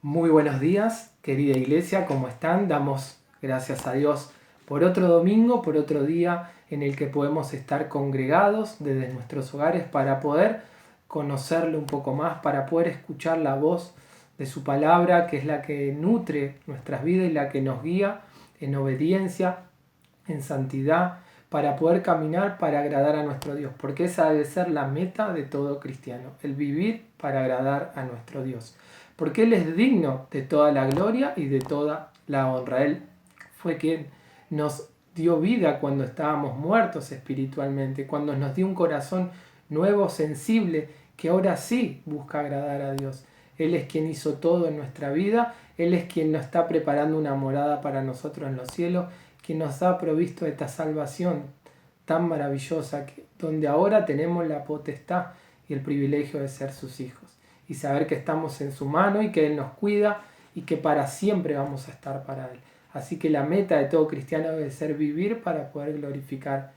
Muy buenos días, querida iglesia, ¿cómo están? Damos gracias a Dios por otro domingo, por otro día en el que podemos estar congregados desde nuestros hogares para poder conocerle un poco más, para poder escuchar la voz de su palabra, que es la que nutre nuestras vidas y la que nos guía en obediencia, en santidad, para poder caminar para agradar a nuestro Dios, porque esa debe ser la meta de todo cristiano, el vivir para agradar a nuestro Dios, porque Él es digno de toda la gloria y de toda la honra. Él fue quien nos dio vida cuando estábamos muertos espiritualmente, cuando nos dio un corazón nuevo, sensible, que ahora sí busca agradar a Dios. Él es quien hizo todo en nuestra vida, Él es quien nos está preparando una morada para nosotros en los cielos, quien nos ha provisto esta salvación tan maravillosa, donde ahora tenemos la potestad y el privilegio de ser sus hijos y saber que estamos en su mano y que Él nos cuida y que para siempre vamos a estar para Él. Así que la meta de todo cristiano debe ser vivir para poder glorificar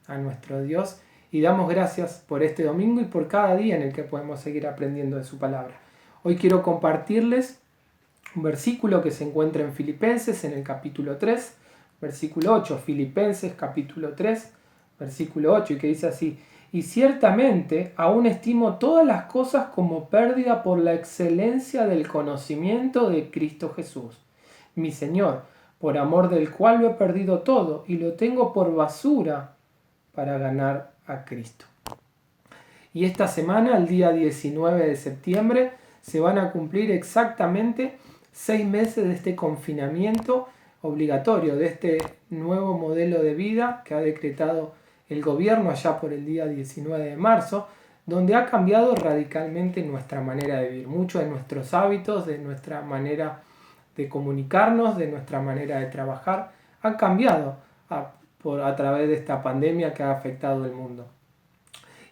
a nuestro Dios, y damos gracias por este domingo y por cada día en el que podemos seguir aprendiendo de su palabra. Hoy quiero compartirles un versículo que se encuentra en Filipenses en el capítulo 3, versículo 8, Filipenses capítulo 3, versículo 8, y que dice así: y ciertamente aún estimo todas las cosas como pérdida por la excelencia del conocimiento de Cristo Jesús, mi Señor, por amor del cual lo he perdido todo y lo tengo por basura para ganar a Cristo. Y esta semana, el día 19 de septiembre, se van a cumplir exactamente 6 meses de este confinamiento obligatorio, de este nuevo modelo de vida que ha decretado el gobierno allá por el día 19 de marzo, donde ha cambiado radicalmente nuestra manera de vivir, muchos de nuestros hábitos, de nuestra manera de comunicarnos, de nuestra manera de trabajar, han cambiado a través de esta pandemia que ha afectado el mundo.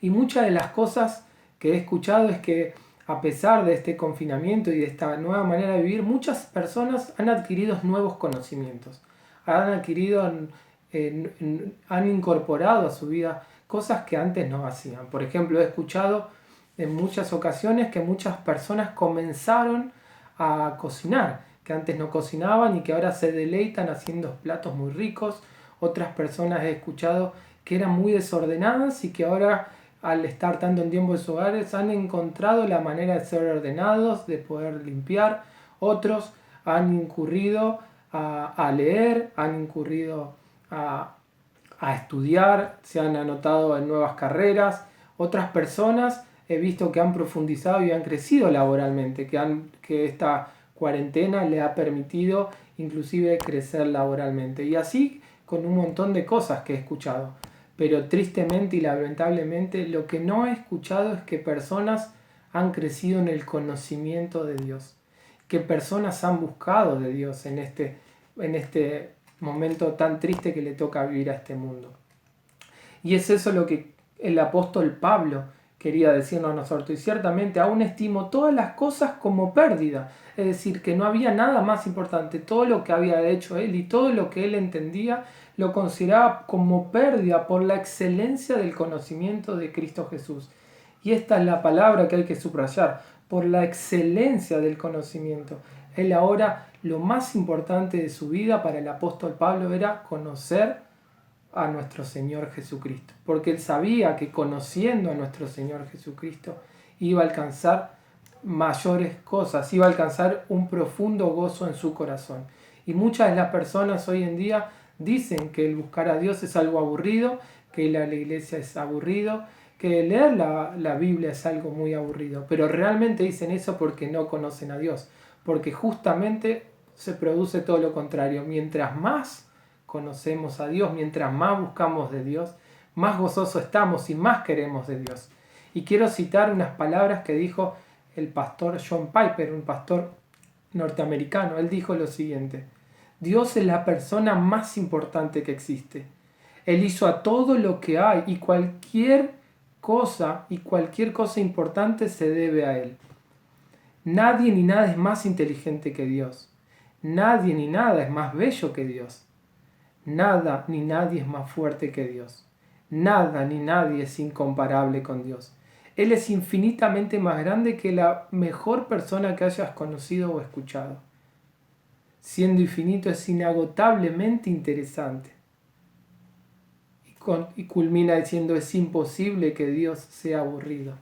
Y muchas de las cosas que he escuchado es que a pesar de este confinamiento y de esta nueva manera de vivir, muchas personas han adquirido nuevos conocimientos, han incorporado a su vida cosas que antes no hacían. Por ejemplo, he escuchado en muchas ocasiones que muchas personas comenzaron a cocinar, que antes no cocinaban y que ahora se deleitan haciendo platos muy ricos. Otras personas he escuchado que eran muy desordenadas y que ahora, al estar tanto en tiempo en sus hogares, han encontrado la manera de ser ordenados, de poder limpiar. Otros han incurrido a leer, han incurrido a estudiar, se han anotado en nuevas carreras. Otras personas he visto que han profundizado y han crecido laboralmente, que esta cuarentena le ha permitido inclusive crecer laboralmente. Y así con un montón de cosas que he escuchado. Pero tristemente y lamentablemente lo que no he escuchado es que personas han crecido en el conocimiento de Dios, que personas han buscado de Dios en este momento tan triste que le toca vivir a este mundo. Y es eso lo que el apóstol Pablo quería decirnos a nosotros. Y ciertamente aún estimo todas las cosas como pérdida. Es decir, que no había nada más importante. Todo lo que había hecho él y todo lo que él entendía lo consideraba como pérdida por la excelencia del conocimiento de Cristo Jesús. Y esta es la palabra que hay que subrayar, por la excelencia del conocimiento. Él ahora, lo más importante de su vida para el apóstol Pablo era conocer a nuestro Señor Jesucristo, porque él sabía que conociendo a nuestro Señor Jesucristo iba a alcanzar mayores cosas, iba a alcanzar un profundo gozo en su corazón. Y muchas de las personas hoy en día dicen que el buscar a Dios es algo aburrido, que ir a la iglesia es aburrido, que leer la Biblia es algo muy aburrido, pero realmente dicen eso porque no conocen a Dios, porque justamente se produce todo lo contrario. Mientras más conocemos a Dios, mientras más buscamos de Dios, más gozosos estamos y más queremos de Dios. Y quiero citar unas palabras que dijo el pastor John Piper, un pastor norteamericano. Él dijo lo siguiente: Dios es la persona más importante que existe. Él hizo a todo lo que hay y cualquier cosa importante se debe a Él. Nadie ni nada es más inteligente que Dios. Nadie ni nada es más bello que Dios. Nada ni nadie es más fuerte que Dios. Nada ni nadie es incomparable con Dios. Él es infinitamente más grande que la mejor persona que hayas conocido o escuchado. Siendo infinito es inagotablemente interesante. Y culmina diciendo, es imposible que Dios sea aburrido.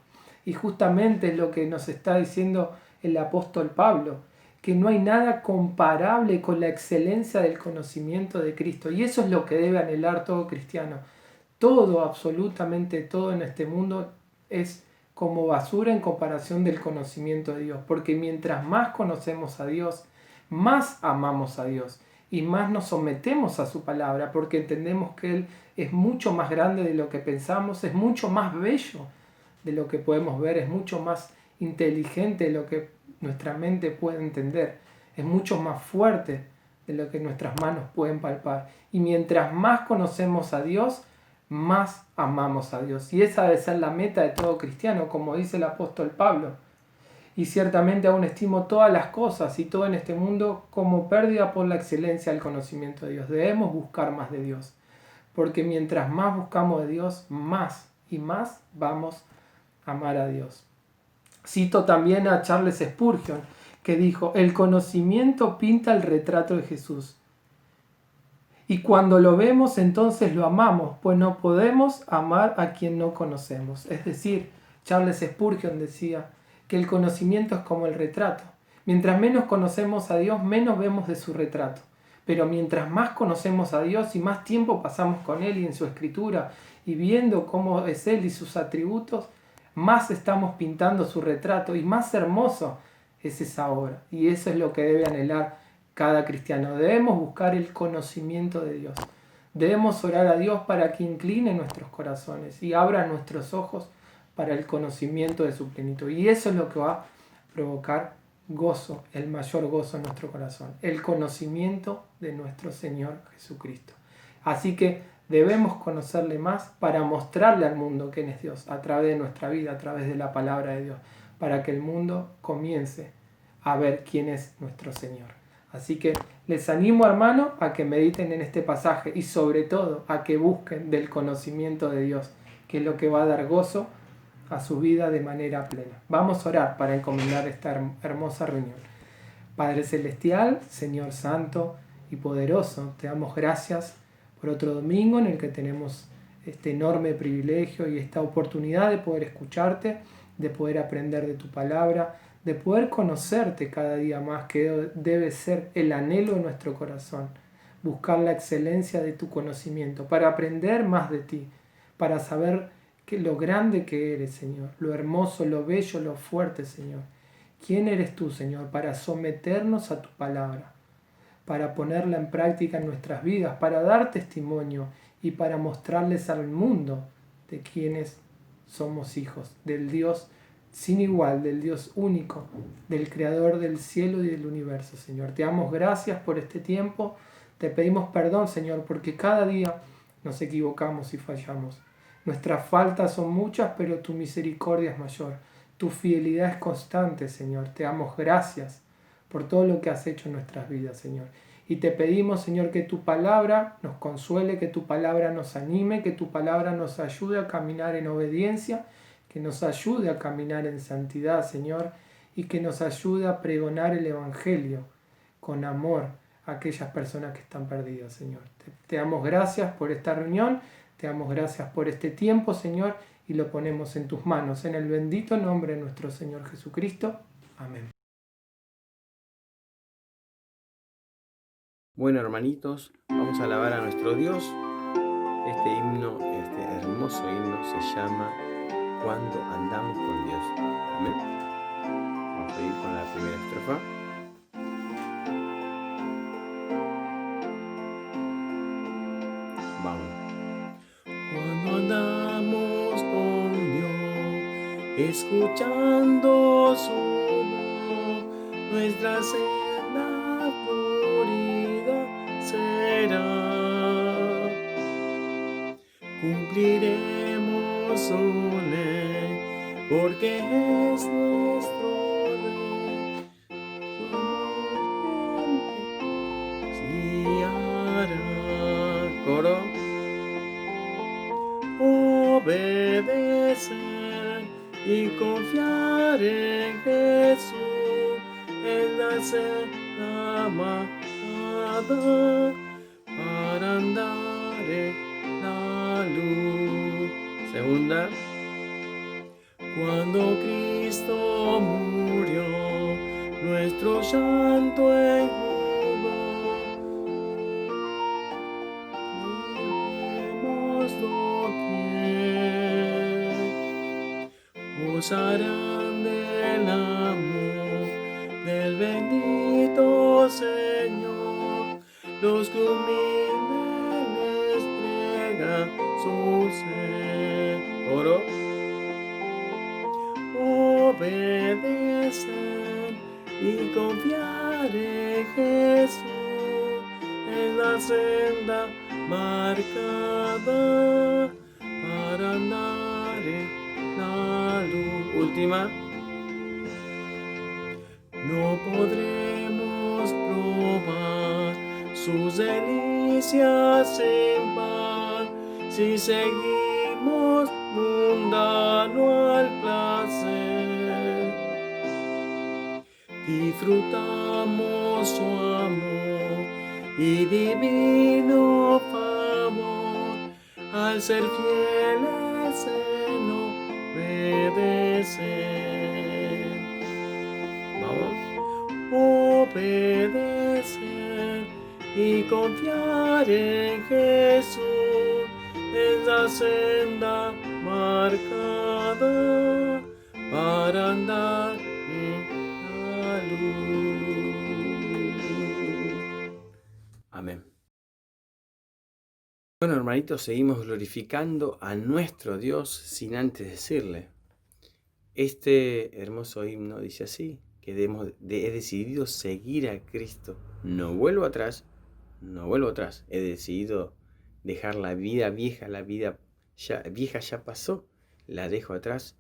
Y justamente es lo que nos está diciendo el apóstol Pablo, que no hay nada comparable con la excelencia del conocimiento de Cristo. Y eso es lo que debe anhelar todo cristiano. Todo, absolutamente todo en este mundo es como basura en comparación del conocimiento de Dios. Porque mientras más conocemos a Dios, más amamos a Dios y más nos sometemos a su palabra, porque entendemos que Él es mucho más grande de lo que pensamos, es mucho más bello de lo que podemos ver, es mucho más inteligente de lo que nuestra mente puede entender, es mucho más fuerte de lo que nuestras manos pueden palpar. Y mientras más conocemos a Dios, más amamos a Dios. Y esa debe ser la meta de todo cristiano, como dice el apóstol Pablo. Y ciertamente aún estimo todas las cosas y todo en este mundo como pérdida por la excelencia del conocimiento de Dios. Debemos buscar más de Dios, porque mientras más buscamos de Dios, más y más vamos a amar a Dios. Cito también a Charles Spurgeon, que dijo, el conocimiento pinta el retrato de Jesús. Y cuando lo vemos, entonces lo amamos, pues no podemos amar a quien no conocemos. Es decir, Charles Spurgeon decía que el conocimiento es como el retrato. Mientras menos conocemos a Dios, menos vemos de su retrato. Pero mientras más conocemos a Dios y más tiempo pasamos con Él y en su escritura y viendo cómo es Él y sus atributos, más estamos pintando su retrato y más hermoso es esa obra. Y eso es lo que debe anhelar cada cristiano. Debemos buscar el conocimiento de Dios. Debemos orar a Dios para que incline nuestros corazones y abra nuestros ojos para el conocimiento de su plenitud. Y eso es lo que va a provocar gozo, el mayor gozo en nuestro corazón, el conocimiento de nuestro Señor Jesucristo. Así que debemos conocerle más para mostrarle al mundo quién es Dios a través de nuestra vida, a través de la palabra de Dios, para que el mundo comience a ver quién es nuestro Señor. Así que les animo, hermano, a que mediten en este pasaje y sobre todo a que busquen del conocimiento de Dios, que es lo que va a dar gozo a su vida de manera plena. Vamos a orar para encomendar esta hermosa reunión. Padre Celestial, Señor Santo y Poderoso, te damos gracias por otro domingo en el que tenemos este enorme privilegio y esta oportunidad de poder escucharte, de poder aprender de tu palabra, de poder conocerte cada día más, que debe ser el anhelo de nuestro corazón, buscar la excelencia de tu conocimiento, para aprender más de ti, para saber lo grande que eres, Señor, lo hermoso, lo bello, lo fuerte, Señor. ¿Quién eres tú, Señor, para someternos a tu palabra, para ponerla en práctica en nuestras vidas, para dar testimonio y para mostrarles al mundo de quiénes somos hijos, del Dios sin igual, del Dios único, del Creador del cielo y del universo, Señor? Te damos gracias por este tiempo, te pedimos perdón, Señor, porque cada día nos equivocamos y fallamos. Nuestras faltas son muchas, pero tu misericordia es mayor. Tu fidelidad es constante, Señor. Te damos gracias por todo lo que has hecho en nuestras vidas, Señor. Y te pedimos, Señor, que tu palabra nos consuele, que tu palabra nos anime, que tu palabra nos ayude a caminar en obediencia, que nos ayude a caminar en santidad, Señor, y que nos ayude a pregonar el Evangelio con amor a aquellas personas que están perdidas, Señor. Te damos gracias por esta reunión, te damos gracias por este tiempo, Señor, y lo ponemos en tus manos, en el bendito nombre de nuestro Señor Jesucristo. Amén. Bueno, hermanitos, vamos a alabar a nuestro Dios. Este himno, este hermoso himno se llama Cuando andamos con Dios. Amén. Vamos a ir con la primera estrofa. Vamos. Cuando andamos con Dios, escuchando su voz, nuestra senda florida será. Cumpliremos su ley, porque es nuestro Rey. Si hará coro, obedecer y confiar en Jesús, en la senda amada para andar en la luz. Segunda, cuando Cristo murió, nuestro llanto enjugó. Llevemos doquier, gozarán del amor del bendito Señor, los que humildes entregan su ser. Oro. Obedecer y confiar en Jesús, en la senda marcada para andar en la luz. Última. No podremos probar sus delicias en paz si seguimos mundano al placer. Disfrutamos su amor y divino favor al ser fieles en obedecer. Vamos. Obedecer y confiar en Jesús, en la senda marcada para andar en la luz. Amén. Bueno, hermanitos, seguimos glorificando a nuestro Dios sin antes decirle. Este hermoso himno dice así, que he decidido seguir a Cristo. No vuelvo atrás, he decidido dejar la vida vieja, la vida vieja ya pasó, la dejo atrás.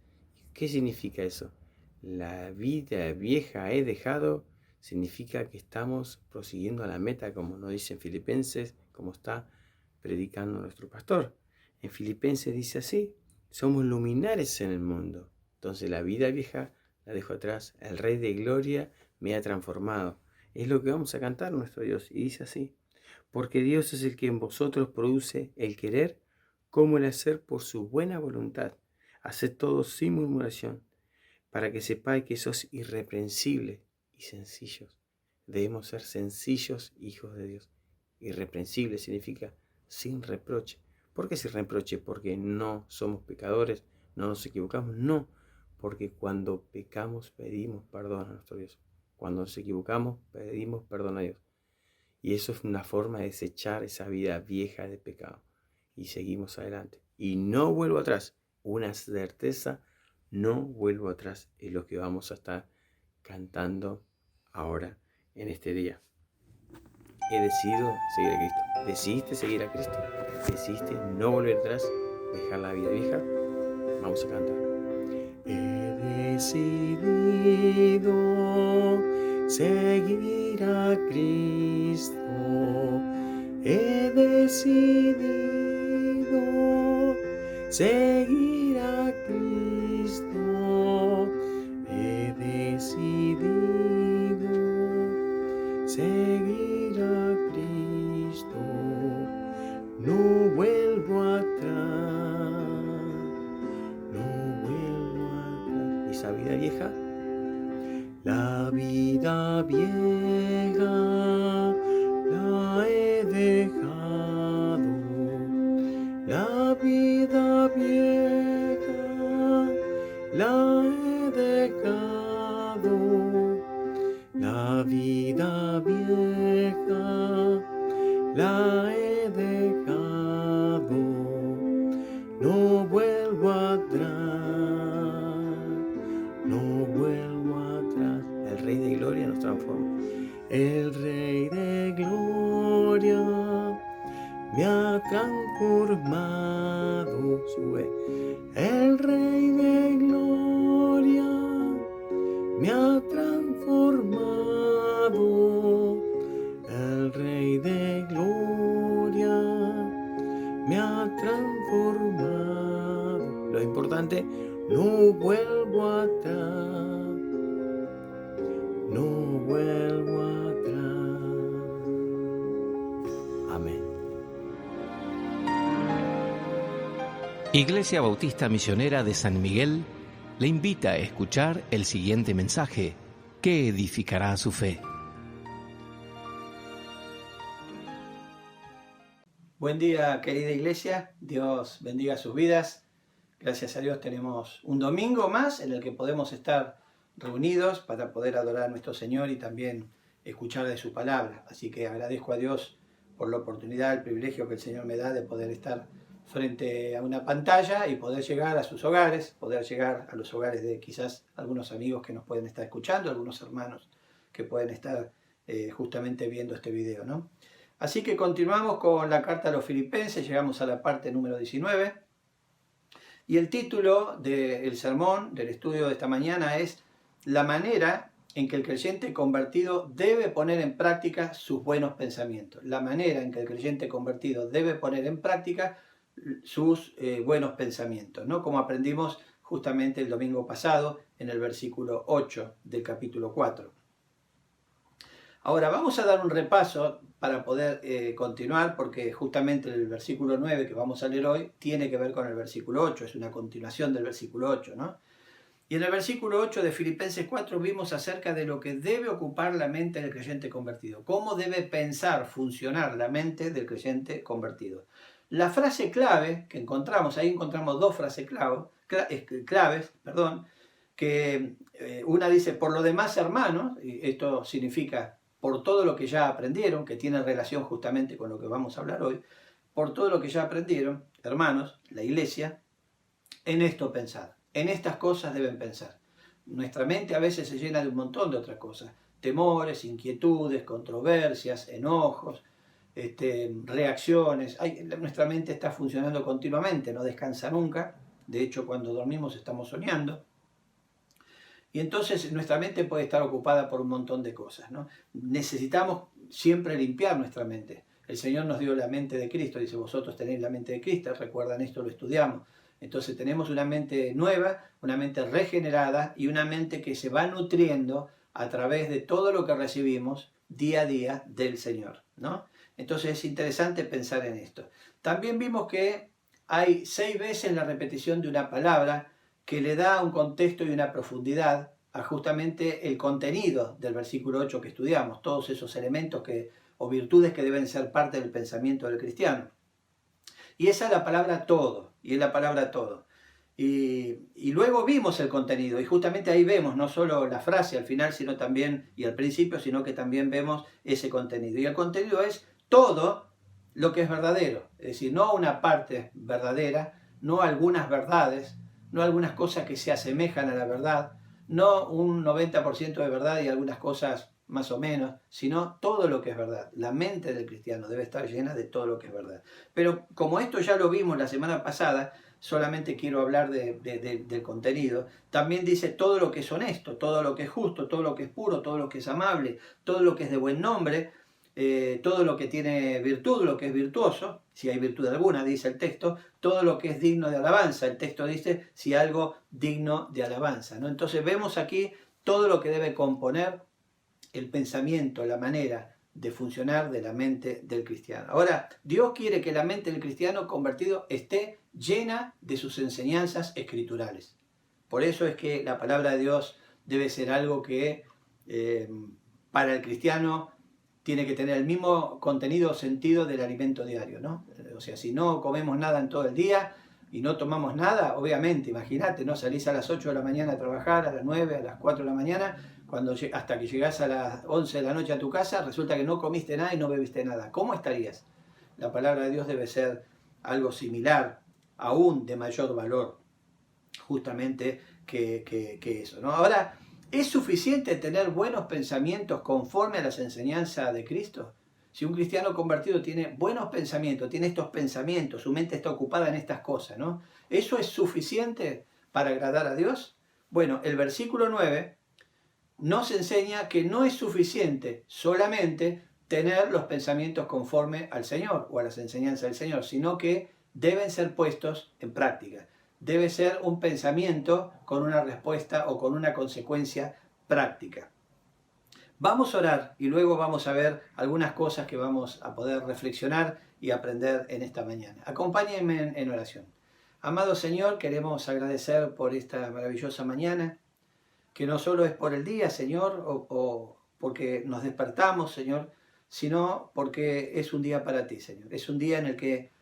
¿Qué significa eso? La vida vieja he dejado, significa que estamos prosiguiendo a la meta, como nos dice en Filipenses, como está predicando nuestro pastor. En Filipenses dice así, somos luminares en el mundo. Entonces la vida vieja la dejo atrás, el Rey de Gloria me ha transformado. Es lo que vamos a cantar nuestro Dios, y dice así, porque Dios es el que en vosotros produce el querer como el hacer por su buena voluntad. Haced todo sin murmuración, para que sepáis que sois irreprensibles y sencillos. Debemos ser sencillos hijos de Dios. Irreprensible significa sin reproche. ¿Por qué sin reproche? Porque no somos pecadores, no nos equivocamos, no. Porque cuando pecamos pedimos perdón a nuestro Dios. Cuando nos equivocamos pedimos perdón a Dios. Y eso es una forma de desechar esa vida vieja de pecado. Y seguimos adelante. Y no vuelvo atrás. Una certeza, no vuelvo atrás. Es lo que vamos a estar cantando ahora en este día. He decidido seguir a Cristo. ¿Decidiste seguir a Cristo? ¿Decidiste no volver atrás? ¿Dejar la vida vieja? Vamos a cantar. He decidido seguir a Cristo. He decidido seguir a Cristo. He decidido seguir a Cristo. No vuelvo atrás. Esa vida vieja, la vida vieja la he dejado, la vida vieja la he dejado, la vida vieja la he dejado, no vuelvo atrás. No vuelvo atrás. El Rey de Gloria nos transforma. El Rey de Gloria me ha transformado. Sube. El Rey de Gloria me ha transformado. El Rey de Gloria me ha transformado. Lo importante, no vuelvo atrás, no vuelvo atrás. Amén. Iglesia Bautista Misionera de San Miguel le invita a escuchar el siguiente mensaje que edificará su fe. Buen día, querida iglesia. Dios bendiga sus vidas. Gracias a Dios tenemos un domingo más en el que podemos estar reunidos para poder adorar a nuestro Señor y también escuchar de su palabra. Así que agradezco a Dios por la oportunidad, el privilegio que el Señor me da de poder estar frente a una pantalla y poder llegar a sus hogares, poder llegar a los hogares de quizás algunos amigos que nos pueden estar escuchando, algunos hermanos que pueden estar justamente viendo este video, ¿no? Así que continuamos con la carta a los Filipenses, llegamos a la parte número 19 y el título del sermón, del estudio de esta mañana es la manera en que el creyente convertido debe poner en práctica sus buenos pensamientos. La manera en que el creyente convertido debe poner en práctica sus buenos pensamientos, ¿no? Como aprendimos justamente el domingo pasado en el versículo 8 del capítulo 4. Ahora vamos a dar un repaso para poder continuar, porque justamente el versículo 9 que vamos a leer hoy tiene que ver con el versículo 8, es una continuación del versículo 8, ¿no? Y en el versículo 8 de Filipenses 4 vimos acerca de lo que debe ocupar la mente del creyente convertido, cómo debe pensar, funcionar la mente del creyente convertido. La frase clave que encontramos, ahí encontramos dos frases claves, que una dice, por lo demás hermanos, y esto significa por todo lo que ya aprendieron, que tiene relación justamente con lo que vamos a hablar hoy, por todo lo que ya aprendieron, hermanos, la iglesia, en esto pensad, en estas cosas deben pensar. Nuestra mente a veces se llena de un montón de otras cosas, temores, inquietudes, controversias, enojos, reacciones. Nuestra mente está funcionando continuamente, no descansa nunca, de hecho cuando dormimos estamos soñando. Y entonces nuestra mente puede estar ocupada por un montón de cosas, ¿no? Necesitamos siempre limpiar nuestra mente. El Señor nos dio la mente de Cristo, dice, vosotros tenéis la mente de Cristo, recuerdan esto, lo estudiamos. Entonces tenemos una mente nueva, una mente regenerada y una mente que se va nutriendo a través de todo lo que recibimos día a día del Señor, ¿no? Entonces es interesante pensar en esto. También vimos que hay 6 veces la repetición de una palabra que le da un contexto y una profundidad a justamente el contenido del versículo 8 que estudiamos, todos esos elementos o virtudes que deben ser parte del pensamiento del cristiano. Y esa es la palabra todo, y es la palabra todo. Y luego vimos el contenido, y justamente ahí vemos no solo la frase al final, sino también, y al principio, sino que también vemos ese contenido. Y el contenido es todo lo que es verdadero, es decir, no una parte verdadera, no algunas verdades, no algunas cosas que se asemejan a la verdad, no un 90% de verdad y algunas cosas más o menos, sino todo lo que es verdad. La mente del cristiano debe estar llena de todo lo que es verdad. Pero como esto ya lo vimos la semana pasada, solamente quiero hablar del contenido. También dice todo lo que es honesto, todo lo que es justo, todo lo que es puro, todo lo que es amable, todo lo que es de buen nombre, todo lo que tiene virtud, lo que es virtuoso, si hay virtud alguna, dice el texto, todo lo que es digno de alabanza, el texto dice si algo digno de alabanza, ¿no? Entonces vemos aquí todo lo que debe componer el pensamiento, la manera de funcionar de la mente del cristiano. Ahora, Dios quiere que la mente del cristiano convertido esté llena de sus enseñanzas escriturales. Por eso es que la palabra de Dios debe ser algo que para el cristiano tiene que tener el mismo contenido o sentido del alimento diario, ¿no? O sea, si no comemos nada en todo el día y no tomamos nada, obviamente, imagínate, ¿no? Salís a las 8 de la mañana a trabajar, a las 9, a las 4 de la mañana, hasta que llegás a las 11 de la noche a tu casa, resulta que no comiste nada y no bebiste nada. ¿Cómo estarías? La palabra de Dios debe ser algo similar, aún de mayor valor, justamente que eso, ¿no? Ahora, ¿es suficiente tener buenos pensamientos conforme a las enseñanzas de Cristo? Si un cristiano convertido tiene buenos pensamientos, tiene estos pensamientos, su mente está ocupada en estas cosas, ¿no? ¿Eso es suficiente para agradar a Dios? Bueno, el versículo 9 nos enseña que no es suficiente solamente tener los pensamientos conforme al Señor o a las enseñanzas del Señor, sino que deben ser puestos en práctica. debe ser un pensamiento con una respuesta o con una consecuencia práctica. Vamos a orar y luego vamos a ver algunas cosas que vamos a poder reflexionar y aprender en esta mañana. Acompáñenme en oración. Amado Señor, queremos agradecer por esta maravillosa mañana, que no solo es por el día, Señor, o porque nos despertamos, Señor, sino porque es un día para ti, Señor. Es un día en el que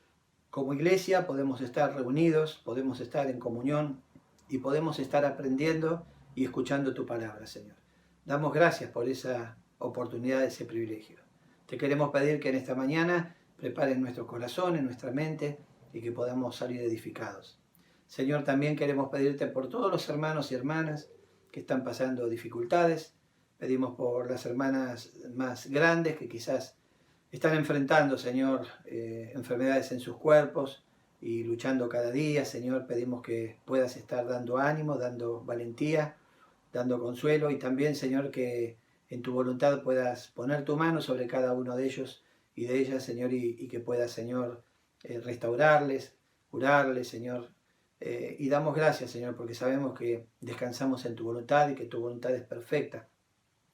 como iglesia podemos estar reunidos, podemos estar en comunión y podemos estar aprendiendo y escuchando tu palabra, Señor. Damos gracias por esa oportunidad, ese privilegio. Te queremos pedir que en esta mañana prepares nuestro corazón, en nuestra mente, y que podamos salir edificados. Señor, también queremos pedirte por todos los hermanos y hermanas que están pasando dificultades. Pedimos por las hermanas más grandes que quizás están enfrentando, Señor, enfermedades en sus cuerpos y luchando cada día. Señor, pedimos que puedas estar dando ánimo, dando valentía, dando consuelo, y también, Señor, que en tu voluntad puedas poner tu mano sobre cada uno de ellos y de ellas, Señor, y que puedas, Señor, restaurarles, curarles, Señor. Y damos gracias, Señor, porque sabemos que descansamos en tu voluntad y que tu voluntad es perfecta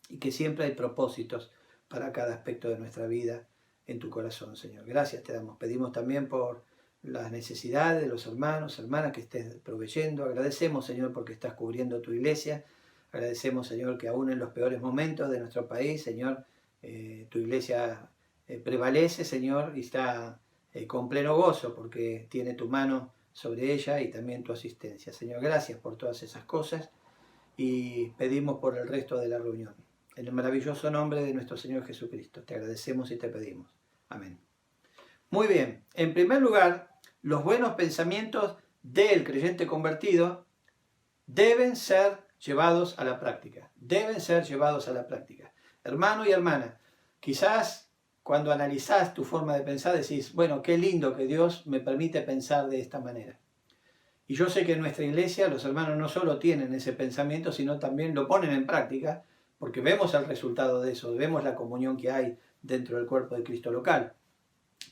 y que siempre hay propósitos para cada aspecto de nuestra vida en tu corazón, Señor. Gracias te damos. Pedimos también por las necesidades de los hermanos, hermanas que estés proveyendo. Agradecemos, Señor, porque estás cubriendo tu iglesia. Agradecemos, Señor, que aún en los peores momentos de nuestro país, Señor, tu iglesia prevalece, Señor, y está con pleno gozo porque tiene tu mano sobre ella y también tu asistencia. Señor, gracias por todas esas cosas y pedimos por el resto de la reunión. En el maravilloso nombre de nuestro Señor Jesucristo, te agradecemos y te pedimos. Amén. Muy bien, en primer lugar, los buenos pensamientos del creyente convertido deben ser llevados a la práctica. Deben ser llevados a la práctica. Hermano y hermana, quizás cuando analizás tu forma de pensar decís, bueno, qué lindo que Dios me permite pensar de esta manera. Y yo sé que en nuestra iglesia los hermanos no solo tienen ese pensamiento, sino también lo ponen en práctica, porque vemos el resultado de eso, vemos la comunión que hay dentro del cuerpo de Cristo local.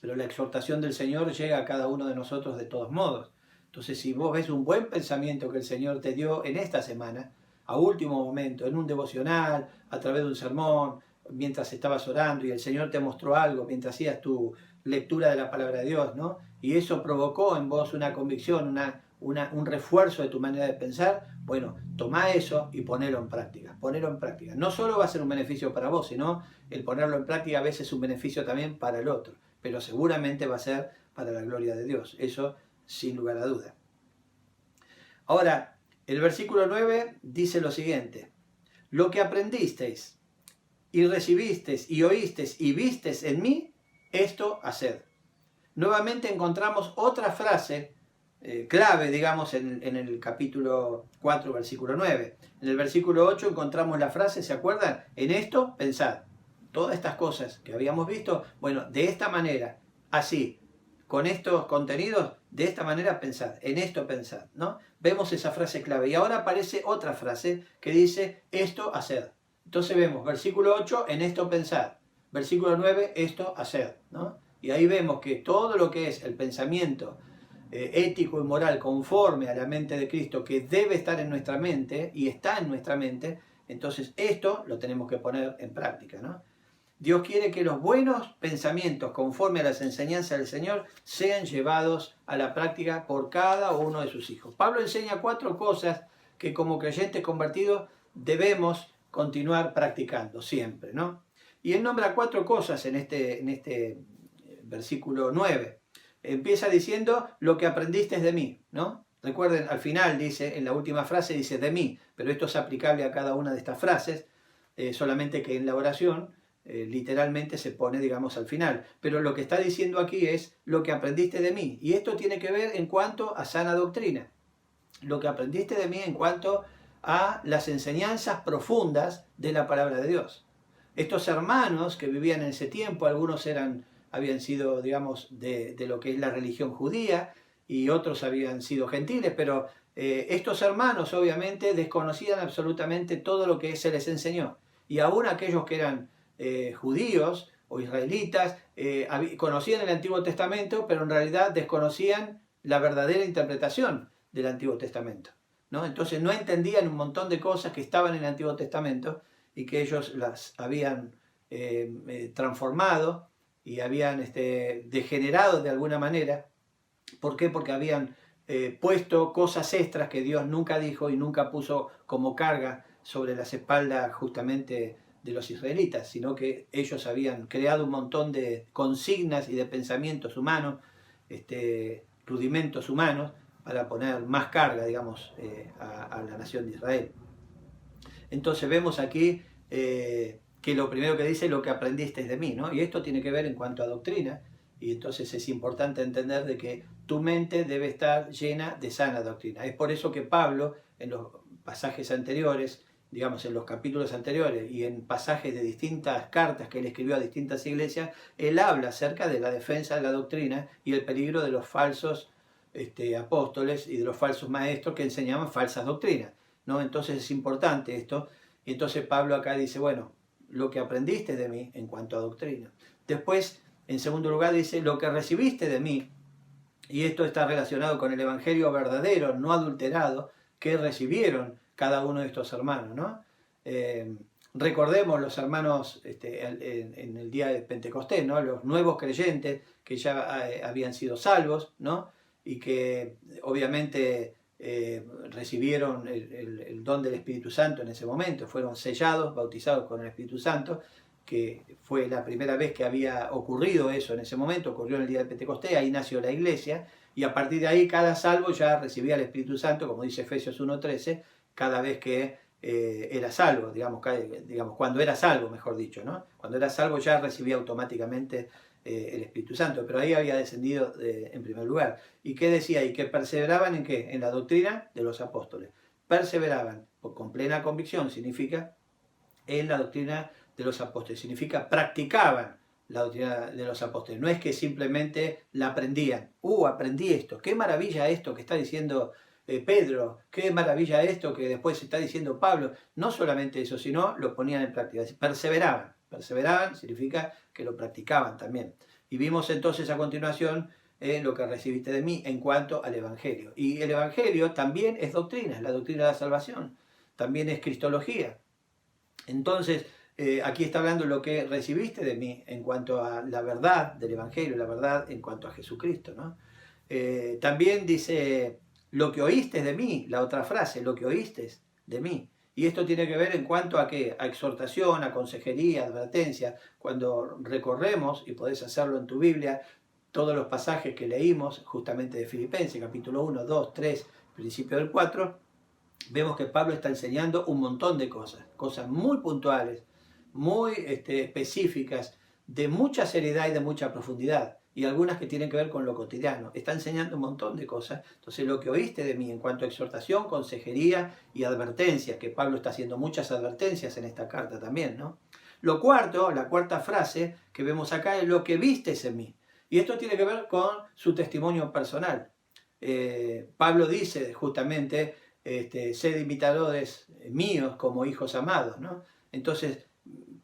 Pero la exhortación del Señor llega a cada uno de nosotros de todos modos. Entonces, si vos ves un buen pensamiento que el Señor te dio en esta semana, a último momento, en un devocional, a través de un sermón, mientras estabas orando y el Señor te mostró algo, mientras hacías tu lectura de la palabra de Dios, ¿no? Y eso provocó en vos una convicción, un refuerzo de tu manera de pensar, bueno, toma eso y ponelo en práctica, ponelo en práctica. No solo va a ser un beneficio para vos, sino el ponerlo en práctica a veces es un beneficio también para el otro, pero seguramente va a ser para la gloria de Dios, eso sin lugar a duda. Ahora, el versículo 9 dice lo siguiente: lo que aprendisteis y recibisteis y oísteis y visteis en mí, esto haced. Nuevamente encontramos otra frase clave, digamos, en el capítulo 4, versículo 9. En el versículo 8 encontramos la frase, ¿se acuerdan? En esto pensad. Todas estas cosas que habíamos visto, bueno, de esta manera, así, con estos contenidos, de esta manera pensad, en esto pensad, ¿no? Vemos esa frase clave. Y ahora aparece otra frase que dice, esto haced. Entonces vemos, versículo 8, en esto pensad. Versículo 9, esto haced, ¿no? Y ahí vemos que todo lo que es el pensamiento ético y moral conforme a la mente de Cristo, que debe estar en nuestra mente y está en nuestra mente, entonces esto lo tenemos que poner en práctica, ¿no? Dios quiere que los buenos pensamientos conforme a las enseñanzas del Señor sean llevados a la práctica por cada uno de sus hijos. Pablo enseña 4 cosas que como creyentes convertidos debemos continuar practicando siempre, ¿no? Y él nombra 4 cosas en este versículo 9. Empieza diciendo lo que aprendiste de mí, ¿no? Recuerden, al final dice, en la última frase dice de mí, pero esto es aplicable a cada una de estas frases, solamente que en la oración literalmente se pone, digamos, al final. Pero lo que está diciendo aquí es lo que aprendiste de mí. Y esto tiene que ver en cuanto a sana doctrina. Lo que aprendiste de mí en cuanto a las enseñanzas profundas de la palabra de Dios. Estos hermanos que vivían en ese tiempo, algunos habían sido, digamos, de lo que es la religión judía y otros habían sido gentiles, pero estos hermanos obviamente desconocían absolutamente todo lo que se les enseñó. Y aún aquellos que eran judíos o israelitas conocían el Antiguo Testamento, pero en realidad desconocían la verdadera interpretación del Antiguo Testamento, ¿no? Entonces no entendían un montón de cosas que estaban en el Antiguo Testamento y que ellos las habían transformado y habían degenerado de alguna manera. ¿Por qué? Porque habían puesto cosas extras que Dios nunca dijo y nunca puso como carga sobre las espaldas justamente de los israelitas, sino que ellos habían creado un montón de consignas y de pensamientos humanos, rudimentos humanos, para poner más carga, digamos, a la nación de Israel. Entonces vemos aquí que lo primero que dice, lo que aprendiste de mí, ¿no? Y esto tiene que ver en cuanto a doctrina, y entonces es importante entender de que tu mente debe estar llena de sana doctrina. Es por eso que Pablo, en los pasajes anteriores, digamos en los capítulos anteriores y en pasajes de distintas cartas que él escribió a distintas iglesias, él habla acerca de la defensa de la doctrina y el peligro de los falsos apóstoles y de los falsos maestros que enseñaban falsas doctrinas, ¿no? Entonces es importante esto. Y entonces Pablo acá dice, bueno, lo que aprendiste de mí en cuanto a doctrina. Después, en segundo lugar, dice, lo que recibiste de mí, y esto está relacionado con el evangelio verdadero, no adulterado, que recibieron cada uno de estos hermanos, ¿no? Recordemos los hermanos en el día de Pentecostés, ¿no? Los nuevos creyentes que ya habían sido salvos, ¿no? Y que obviamente recibieron el don del Espíritu Santo en ese momento, fueron sellados, bautizados con el Espíritu Santo, que fue la primera vez que había ocurrido eso en ese momento, ocurrió en el día de Pentecostés, ahí nació la iglesia, y a partir de ahí cada salvo ya recibía el Espíritu Santo, como dice Efesios 1:13, cada vez que era salvo, digamos, cuando era salvo, mejor dicho, ¿no? Cuando era salvo ya recibía automáticamente el Espíritu Santo, pero ahí había descendido en primer lugar. ¿Y qué decía? Y que perseveraban ¿en qué? En la doctrina de los apóstoles. Perseveraban con plena convicción, significa en la doctrina de los apóstoles, significa practicaban la doctrina de los apóstoles, no es que simplemente la aprendían. Aprendí esto, qué maravilla esto que está diciendo Pedro, qué maravilla esto que después está diciendo Pablo. No solamente eso, sino lo ponían en práctica, perseveraban. Perseveraban significa que lo practicaban también. Y vimos entonces a continuación lo que recibiste de mí en cuanto al Evangelio. Y el Evangelio también es doctrina, es la doctrina de la salvación, también es cristología. Entonces, aquí está hablando lo que recibiste de mí en cuanto a la verdad del Evangelio, la verdad en cuanto a Jesucristo, ¿no? También dice, lo que oíste de mí, la otra frase, lo que oíste de mí. Y esto tiene que ver en cuanto a qué, a exhortación, a consejería, advertencia. Cuando recorremos, y podés hacerlo en tu Biblia, todos los pasajes que leímos, justamente de Filipenses, capítulo 1, 2, 3, principio del 4, vemos que Pablo está enseñando un montón de cosas muy puntuales, muy específicas, de mucha seriedad y de mucha profundidad, y algunas que tienen que ver con lo cotidiano. Está enseñando un montón de cosas. Entonces, lo que oíste de mí en cuanto a exhortación, consejería y advertencias, que Pablo está haciendo muchas advertencias en esta carta también, ¿no? Lo cuarto, la cuarta frase que vemos acá es lo que vistes en mí. Y esto tiene que ver con su testimonio personal. Pablo dice justamente, sed imitadores míos como hijos amados, ¿no? Entonces,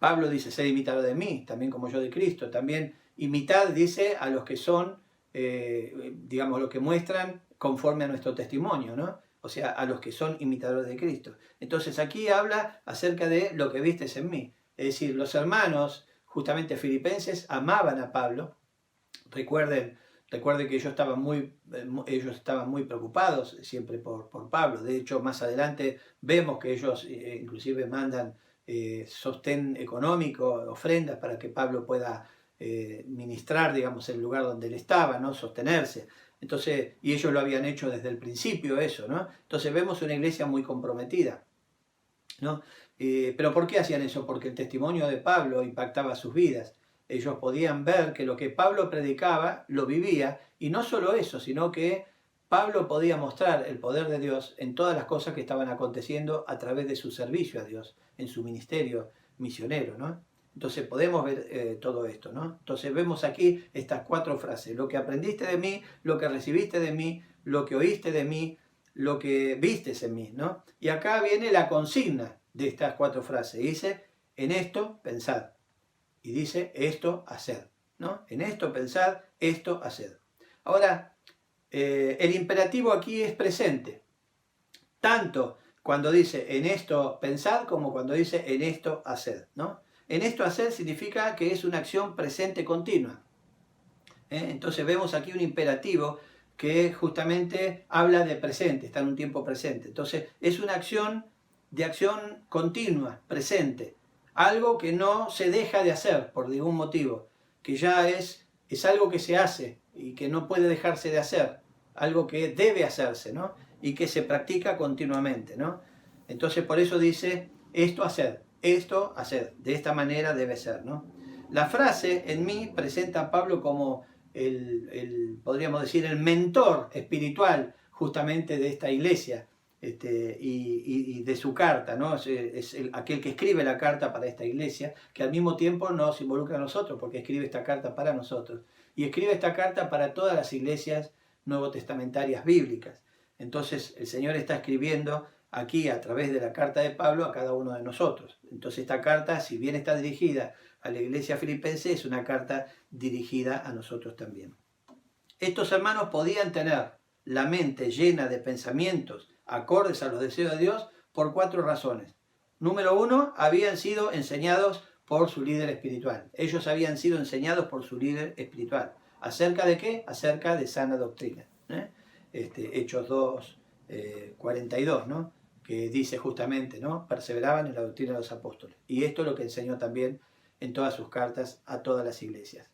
Pablo dice, sed imitador de mí, también como yo de Cristo. También imitad, dice, a los que son, digamos, los que muestran conforme a nuestro testimonio, ¿no? O sea, a los que son imitadores de Cristo. Entonces aquí habla acerca de lo que vistes en mí. Es decir, los hermanos, justamente filipenses, amaban a Pablo. Recuerden que ellos estaban muy preocupados siempre por Pablo. De hecho, más adelante vemos que ellos inclusive mandan sostén económico, ofrendas para que Pablo pueda ministrar, digamos, el lugar donde él estaba, ¿no? Sostenerse. Entonces, y ellos lo habían hecho desde el principio eso, ¿no? Entonces vemos una iglesia muy comprometida, ¿no? Pero ¿por qué hacían eso? Porque el testimonio de Pablo impactaba sus vidas. Ellos podían ver que lo que Pablo predicaba lo vivía, y no solo eso, sino que Pablo podía mostrar el poder de Dios en todas las cosas que estaban aconteciendo a través de su servicio a Dios, en su ministerio misionero, ¿no? Entonces podemos ver todo esto, ¿no? Entonces vemos aquí estas cuatro frases: lo que aprendiste de mí, lo que recibiste de mí, lo que oíste de mí, lo que vistes en mí, ¿no? Y acá viene la consigna de estas cuatro frases. Dice, en esto pensad. Y dice, esto haced, ¿no? En esto pensad, esto haced. Ahora, el imperativo aquí es presente, tanto cuando dice en esto pensad como cuando dice en esto haced, ¿no? En esto hacer significa que es una acción presente continua. Entonces vemos aquí un imperativo que justamente habla de presente, está en un tiempo presente. Entonces es una acción de acción continua, presente. Algo que no se deja de hacer por ningún motivo, que ya es algo que se hace y que no puede dejarse de hacer, algo que debe hacerse, ¿no? Y que se practica continuamente, ¿no? Entonces por eso dice esto hacer. Esto hacer, de esta manera debe ser, ¿no? La frase en mí presenta a Pablo como podríamos decir, el mentor espiritual justamente de esta iglesia y de su carta, ¿no? Es aquel que escribe la carta para esta iglesia, que al mismo tiempo nos involucra a nosotros, porque escribe esta carta para nosotros. Y escribe esta carta para todas las iglesias nuevotestamentarias bíblicas. Entonces el Señor está escribiendo aquí a través de la carta de Pablo a cada uno de nosotros. Entonces esta carta, si bien está dirigida a la iglesia filipense, es una carta dirigida a nosotros también. Estos hermanos podían tener la mente llena de pensamientos acordes a los deseos de Dios por 4 razones. Número 1, habían sido enseñados por su líder espiritual. Ellos habían sido enseñados por su líder espiritual. ¿Acerca de qué? Acerca de sana doctrina. Hechos 2, 42, ¿no? Que dice justamente, ¿no? Perseveraban en la doctrina de los apóstoles. Y esto es lo que enseñó también en todas sus cartas a todas las iglesias.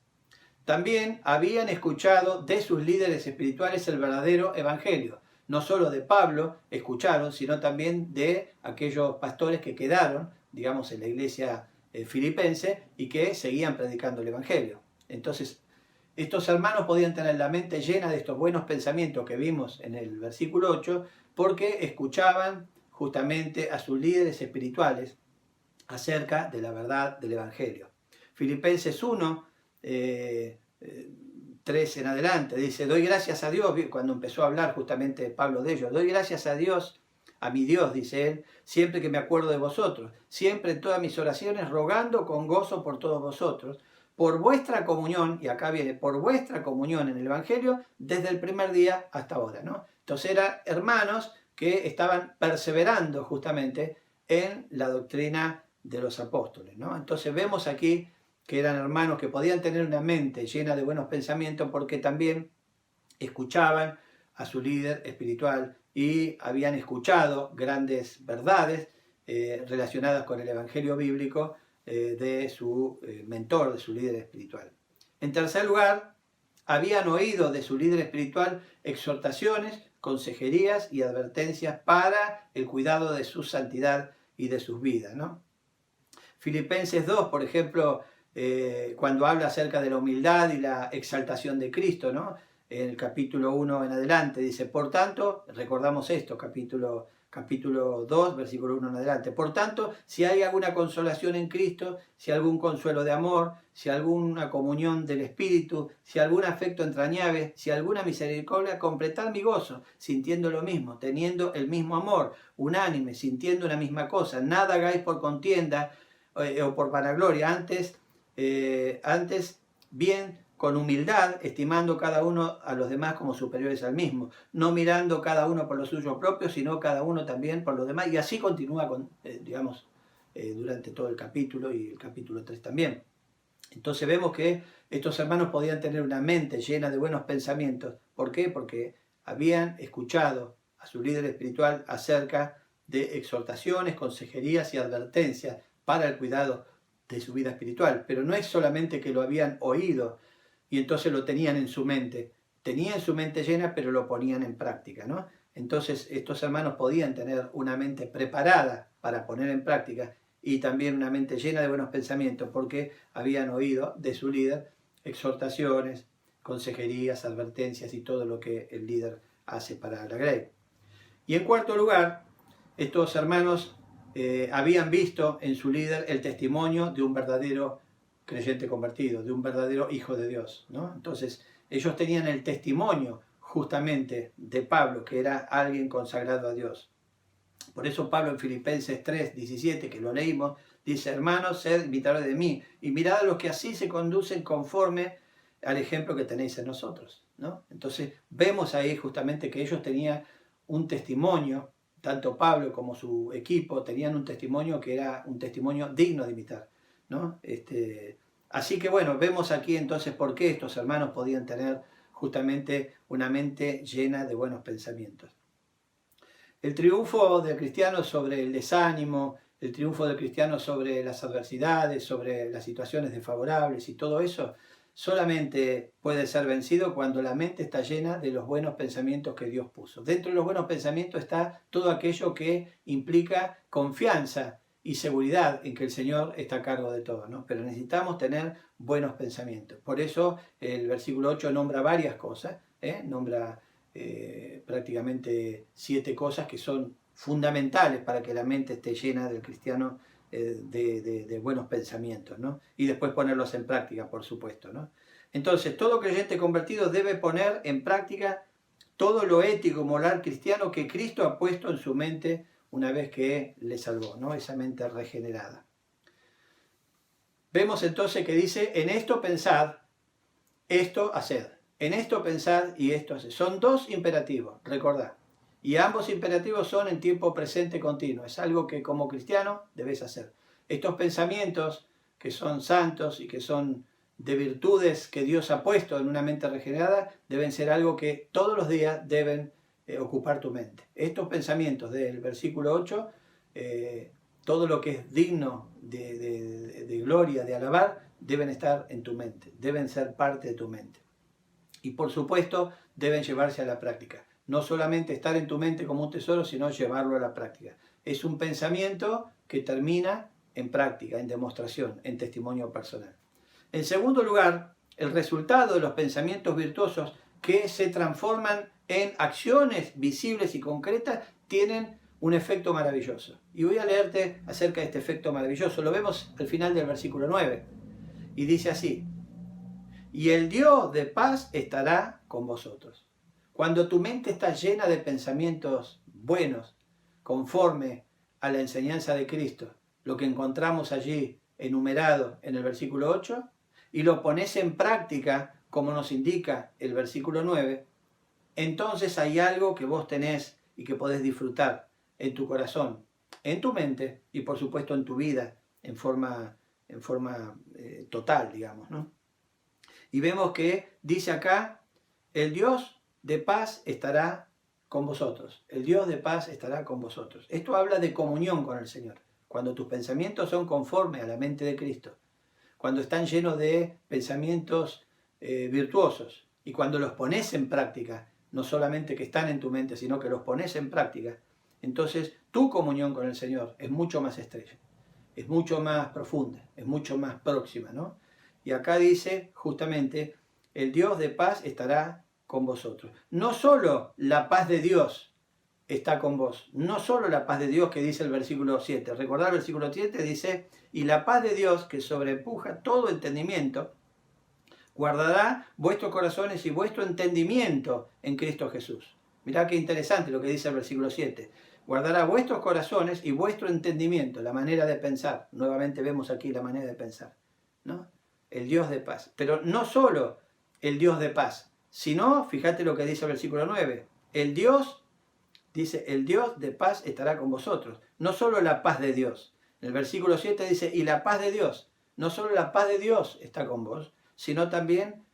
También habían escuchado de sus líderes espirituales el verdadero evangelio. No solo de Pablo escucharon, sino también de aquellos pastores que quedaron, digamos, en la iglesia filipense y que seguían predicando el evangelio. Entonces, estos hermanos podían tener la mente llena de estos buenos pensamientos que vimos en el versículo 8, porque escuchaban justamente a sus líderes espirituales acerca de la verdad del evangelio. Filipenses 1, 3 en adelante, dice, doy gracias a Dios, cuando empezó a hablar justamente Pablo de ellos, doy gracias a Dios, a mi Dios, dice él, siempre que me acuerdo de vosotros, siempre en todas mis oraciones, rogando con gozo por todos vosotros, por vuestra comunión, y acá viene, por vuestra comunión en el Evangelio, desde el primer día hasta ahora, ¿no? Entonces eran hermanos que estaban perseverando justamente en la doctrina de los apóstoles, ¿no? Entonces vemos aquí que eran hermanos que podían tener una mente llena de buenos pensamientos porque también escuchaban a su líder espiritual y habían escuchado grandes verdades relacionadas con el Evangelio bíblico de su mentor, de su líder espiritual. En tercer lugar, habían oído de su líder espiritual exhortaciones, consejerías y advertencias para el cuidado de su santidad y de sus vidas, ¿no? Filipenses 2, por ejemplo, cuando habla acerca de la humildad y la exaltación de Cristo, ¿no? En el capítulo 1 en adelante, dice, por tanto, recordamos esto, capítulo 2, versículo 1 en adelante, por tanto, si hay alguna consolación en Cristo, si algún consuelo de amor, si alguna comunión del Espíritu, si algún afecto entrañable, si alguna misericordia, completad mi gozo, sintiendo lo mismo, teniendo el mismo amor, unánime, sintiendo una misma cosa, nada hagáis por contienda o por vanagloria, antes bien con humildad, estimando cada uno a los demás como superiores al mismo, no mirando cada uno por lo suyo propio, sino cada uno también por los demás, y así continúa durante todo el capítulo y el capítulo 3 también. Entonces vemos que estos hermanos podían tener una mente llena de buenos pensamientos. ¿Por qué? Porque habían escuchado a su líder espiritual acerca de exhortaciones, consejerías y advertencias para el cuidado de su vida espiritual. Pero no es solamente que lo habían oído y entonces lo tenían en su mente. Tenían su mente llena, pero lo ponían en práctica, ¿no? Entonces estos hermanos podían tener una mente preparada para poner en práctica y también una mente llena de buenos pensamientos porque habían oído de su líder exhortaciones, consejerías, advertencias y todo lo que el líder hace para la Grey. Y en cuarto lugar, estos hermanos habían visto en su líder el testimonio de un verdadero creyente convertido, de un verdadero hijo de Dios, ¿no? Entonces ellos tenían el testimonio justamente de Pablo, que era alguien consagrado a Dios. Por eso Pablo en Filipenses 3, 17, que lo leímos, dice, hermanos, sed imitadores de mí, y mirad a los que así se conducen conforme al ejemplo que tenéis en nosotros. ¿no? Entonces vemos ahí justamente que ellos tenían un testimonio, tanto Pablo como su equipo tenían un testimonio que era un testimonio digno de imitar, ¿no? Así que bueno, vemos aquí entonces por qué estos hermanos podían tener justamente una mente llena de buenos pensamientos. El triunfo del cristiano sobre el desánimo, el triunfo del cristiano sobre las adversidades, sobre las situaciones desfavorables y todo eso, solamente puede ser vencido cuando la mente está llena de los buenos pensamientos que Dios puso. Dentro de los buenos pensamientos está todo aquello que implica confianza y seguridad en que el Señor está a cargo de todo, ¿no? Pero necesitamos tener buenos pensamientos. Por eso el versículo 8 nombra varias cosas, nombra prácticamente 7 cosas que son fundamentales para que la mente esté llena del cristiano de buenos pensamientos, ¿no? Y después ponerlos en práctica, por supuesto, ¿no? Entonces, todo creyente convertido debe poner en práctica todo lo ético, moral cristiano que Cristo ha puesto en su mente una vez que le salvó, ¿no? Esa mente regenerada. Vemos entonces que dice, en esto pensad, esto haced. En esto pensad y esto haced. Son 2 imperativos, recordad. Y ambos imperativos son en tiempo presente continuo. Es algo que como cristiano debes hacer. Estos pensamientos que son santos y que son de virtudes que Dios ha puesto en una mente regenerada, deben ser algo que todos los días deben ocupar tu mente. Estos pensamientos del versículo 8, todo lo que es digno de gloria, de alabar, deben estar en tu mente, deben ser parte de tu mente. Y por supuesto, deben llevarse a la práctica. No solamente estar en tu mente como un tesoro, sino llevarlo a la práctica. Es un pensamiento que termina en práctica, en demostración, en testimonio personal. En segundo lugar, el resultado de los pensamientos virtuosos que se transforman en acciones visibles y concretas tienen un efecto maravilloso. Y voy a leerte acerca de este efecto maravilloso. Lo vemos al final del versículo 9. Y dice así, y el Dios de paz estará con vosotros. Cuando tu mente está llena de pensamientos buenos, conforme a la enseñanza de Cristo, lo que encontramos allí enumerado en el versículo 8, y lo pones en práctica, como nos indica el versículo 9, entonces hay algo que vos tenés y que podés disfrutar en tu corazón, en tu mente y por supuesto en tu vida, en forma total, digamos, ¿no? Y vemos que dice acá, el Dios de paz estará con vosotros. El Dios de paz estará con vosotros. Esto habla de comunión con el Señor. Cuando tus pensamientos son conformes a la mente de Cristo, cuando están llenos de pensamientos virtuosos y cuando los pones en práctica, no solamente que están en tu mente, sino que los pones en práctica, entonces tu comunión con el Señor es mucho más estrecha, es mucho más profunda, es mucho más próxima, ¿no? Y acá dice justamente, el Dios de paz estará con vosotros. No solo la paz de Dios está con vos, no solo la paz de Dios que dice el versículo 7. Recordad el versículo 7 dice, y la paz de Dios que sobrepuja todo entendimiento, guardará vuestros corazones y vuestro entendimiento en Cristo Jesús. Mirá qué interesante lo que dice el versículo 7. Guardará vuestros corazones y vuestro entendimiento, la manera de pensar. Nuevamente vemos aquí la manera de pensar, ¿no? El Dios de paz. Pero no solo el Dios de paz, sino, fíjate lo que dice el versículo 9, el Dios, dice, el Dios de paz estará con vosotros. No solo la paz de Dios. En el versículo 7 dice, y la paz de Dios. No solo la paz de Dios está con vos, sino también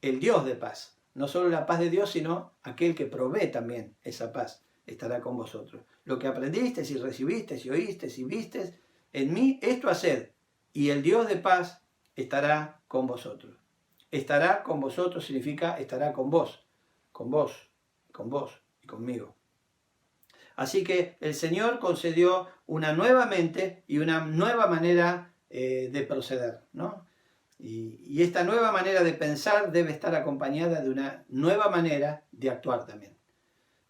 el Dios de paz. No solo la paz de Dios, sino aquel que provee también esa paz estará con vosotros. Lo que aprendiste, y recibiste, y oíste, y viste, en mí esto haced, y el Dios de paz estará con vosotros. Estará con vosotros significa estará con vos y conmigo. Así que el Señor concedió una nueva mente y una nueva manera de proceder, ¿no? Y esta nueva manera de pensar debe estar acompañada de una nueva manera de actuar también.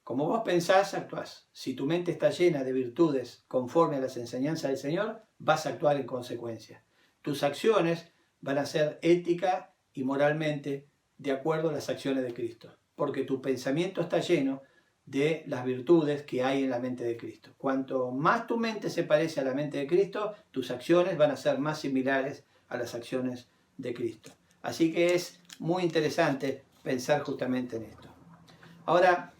Como vos pensás, actuás. Si tu mente está llena de virtudes conforme a las enseñanzas del Señor, vas a actuar en consecuencia. Tus acciones van a ser ética y moralmente de acuerdo a las acciones de Cristo, porque tu pensamiento está lleno de las virtudes que hay en la mente de Cristo. Cuanto más tu mente se parece a la mente de Cristo, tus acciones van a ser más similares a las acciones de Cristo. Así que es muy interesante pensar justamente en esto. Ahora,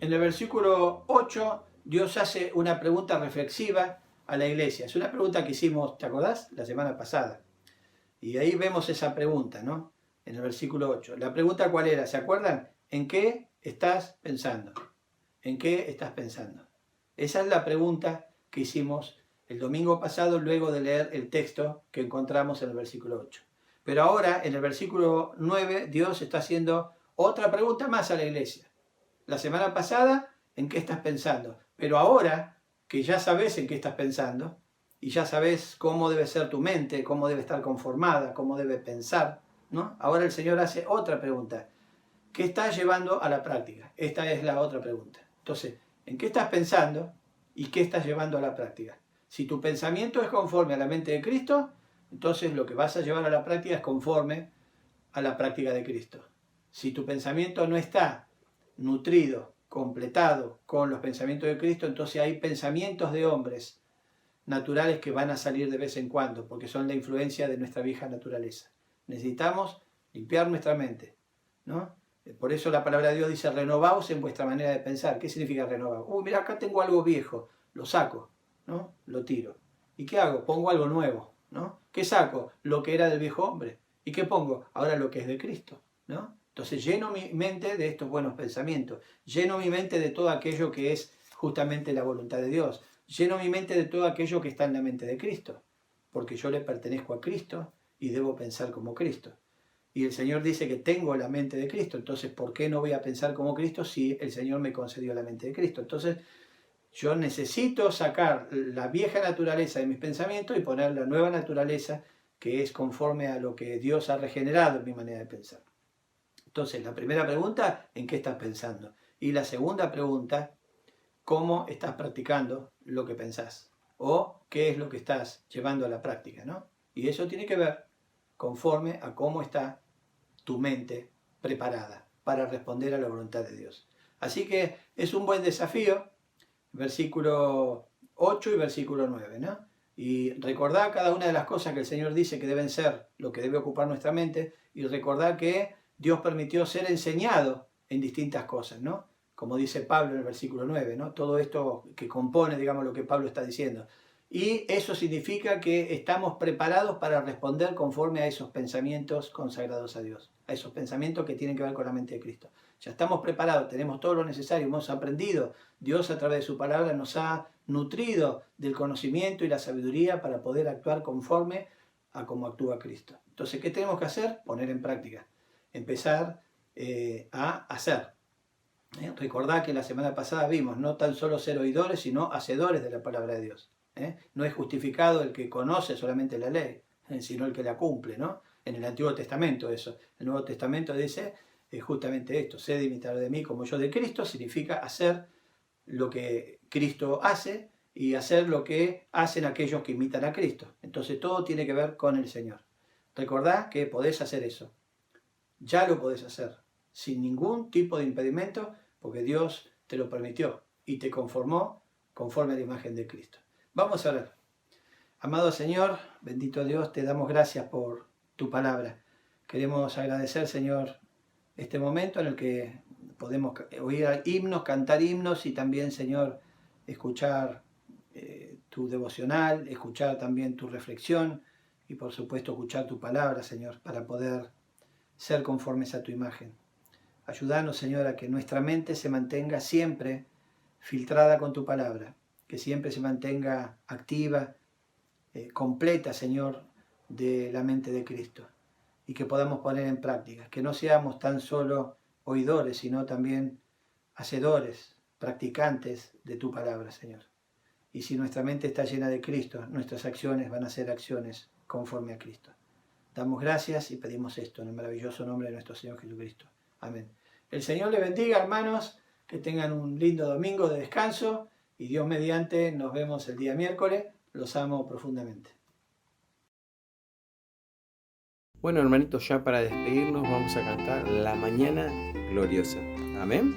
en el versículo 8, Dios hace una pregunta reflexiva a la iglesia. Es una pregunta que hicimos, ¿te acordás? La semana pasada. Y ahí vemos esa pregunta, ¿no? En el versículo 8. La pregunta ¿cuál era? ¿Se acuerdan? ¿En qué estás pensando? ¿En qué estás pensando? Esa es la pregunta que hicimos el domingo pasado luego de leer el texto que encontramos en el versículo 8. Pero ahora, en el versículo 9, Dios está haciendo otra pregunta más a la iglesia. La semana pasada, ¿en qué estás pensando? Pero ahora, que ya sabes en qué estás pensando, y ya sabes cómo debe ser tu mente, cómo debe estar conformada, cómo debe pensar, ¿no? Ahora el Señor hace otra pregunta. ¿Qué estás llevando a la práctica? Esta es la otra pregunta. Entonces, ¿en qué estás pensando y qué estás llevando a la práctica? Si tu pensamiento es conforme a la mente de Cristo, entonces lo que vas a llevar a la práctica es conforme a la práctica de Cristo. Si tu pensamiento no está nutrido, completado con los pensamientos de Cristo, entonces hay pensamientos de hombres naturales que van a salir de vez en cuando, porque son la influencia de nuestra vieja naturaleza. Necesitamos limpiar nuestra mente, ¿no? Por eso la palabra de Dios dice, renovaos en vuestra manera de pensar. ¿Qué significa renovar? Mira, acá tengo algo viejo, lo saco, ¿no? Lo tiro. ¿Y qué hago? Pongo algo nuevo, ¿no? ¿Qué saco? Lo que era del viejo hombre. ¿Y qué pongo? Ahora lo que es de Cristo, ¿no? Entonces lleno mi mente de estos buenos pensamientos, lleno mi mente de todo aquello que es justamente la voluntad de Dios, lleno mi mente de todo aquello que está en la mente de Cristo, porque yo le pertenezco a Cristo y debo pensar como Cristo. Y el Señor dice que tengo la mente de Cristo, entonces ¿por qué no voy a pensar como Cristo si el Señor me concedió la mente de Cristo? Entonces yo necesito sacar la vieja naturaleza de mis pensamientos y poner la nueva naturaleza que es conforme a lo que Dios ha regenerado en mi manera de pensar. Entonces la primera pregunta, ¿en qué estás pensando? Y la segunda pregunta, ¿cómo estás practicando lo que pensás? O ¿qué es lo que estás llevando a la práctica, ¿no? Y eso tiene que ver conforme a cómo está tu mente preparada para responder a la voluntad de Dios. Así que es un buen desafío, versículo 8 y versículo 9, ¿no? Y recordar cada una de las cosas que el Señor dice que deben ser lo que debe ocupar nuestra mente, y recordar que Dios permitió ser enseñado en distintas cosas, ¿no? Como dice Pablo en el versículo 9, ¿no? Todo esto que compone, digamos, lo que Pablo está diciendo. Y eso significa que estamos preparados para responder conforme a esos pensamientos consagrados a Dios, a esos pensamientos que tienen que ver con la mente de Cristo. Ya estamos preparados, tenemos todo lo necesario, hemos aprendido. Dios a través de su palabra nos ha nutrido del conocimiento y la sabiduría para poder actuar conforme a cómo actúa Cristo. Entonces, ¿qué tenemos que hacer? Poner en práctica, empezar a hacer. Recordad que la semana pasada vimos, no tan solo ser oidores, sino hacedores de la palabra de Dios. No es justificado el que conoce solamente la ley, sino el que la cumple, ¿no? En el Antiguo Testamento eso. El Nuevo Testamento dice justamente esto, sed imitador de mí como yo de Cristo, significa hacer lo que Cristo hace y hacer lo que hacen aquellos que imitan a Cristo. Entonces todo tiene que ver con el Señor. Recordad que podés hacer eso. Ya lo podés hacer, sin ningún tipo de impedimento, porque Dios te lo permitió y te conformó conforme a la imagen de Cristo. Vamos a orar. Amado Señor, bendito Dios, te damos gracias por tu palabra. Queremos agradecer, Señor, este momento en el que podemos oír himnos, cantar himnos y también, Señor, escuchar tu devocional, escuchar también tu reflexión y, por supuesto, escuchar tu palabra, Señor, para poder ser conformes a tu imagen. Ayúdanos, Señor, a que nuestra mente se mantenga siempre filtrada con tu palabra, que siempre se mantenga activa, completa, Señor, de la mente de Cristo, y que podamos poner en práctica, que no seamos tan solo oidores, sino también hacedores, practicantes de tu palabra, Señor. Y si nuestra mente está llena de Cristo, nuestras acciones van a ser acciones conforme a Cristo. Damos gracias y pedimos esto en el maravilloso nombre de nuestro Señor Jesucristo. Amén. El Señor les bendiga, hermanos, que tengan un lindo domingo de descanso y Dios mediante nos vemos el día miércoles. Los amo profundamente. Bueno, hermanitos, ya para despedirnos vamos a cantar La Mañana Gloriosa. Amén.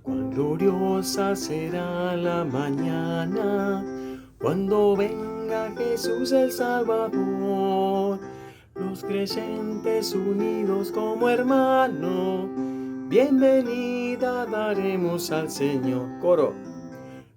Cuán gloriosa será la mañana cuando venga Jesús el Salvador. los creyentes unidos como hermanos, bienvenida daremos al Señor. Coro.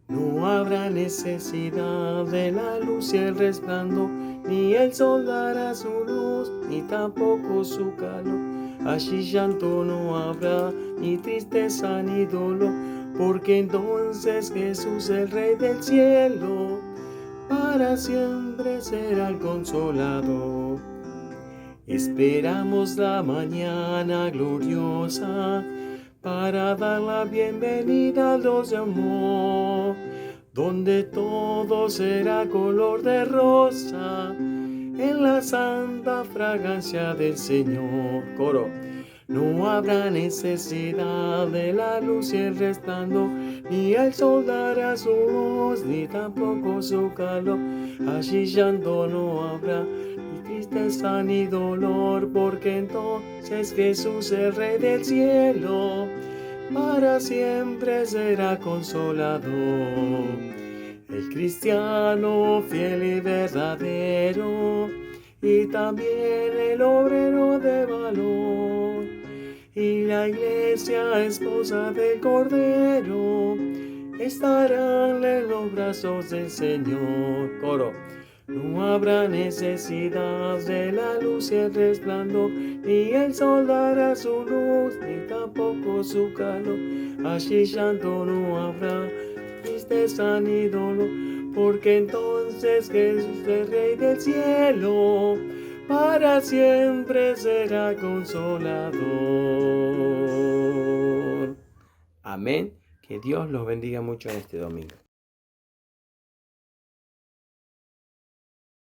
No habrá necesidad de la luz y el resplandor, ni el sol dará su luz, ni tampoco su calor. Allí llanto no habrá, ni tristeza ni dolor, porque entonces Jesús, el Rey del cielo, para siempre será el consolador. Esperamos la mañana gloriosa para dar la bienvenida al Dios de amor, donde todo será color de rosa en la santa fragancia del Señor. Coro. No habrá necesidad de la luz y el resplandor, ni el sol dará su luz, ni tampoco su calor. Allí llanto no habrá, ni tristeza ni dolor, porque entonces Jesús, el Rey del cielo, para siempre será consolador. El cristiano fiel y verdadero, y también el obrero de valor, y la iglesia esposa del Cordero, estarán en los brazos del Señor. Coro. No habrá necesidad de la luz y el resplandor, ni el sol dará su luz, ni tampoco su calor. Allí llanto no habrá, tristeza ni dolor, porque entonces Jesús, el Rey del cielo, para siempre será consolador. Amén. Que Dios los bendiga mucho en este domingo.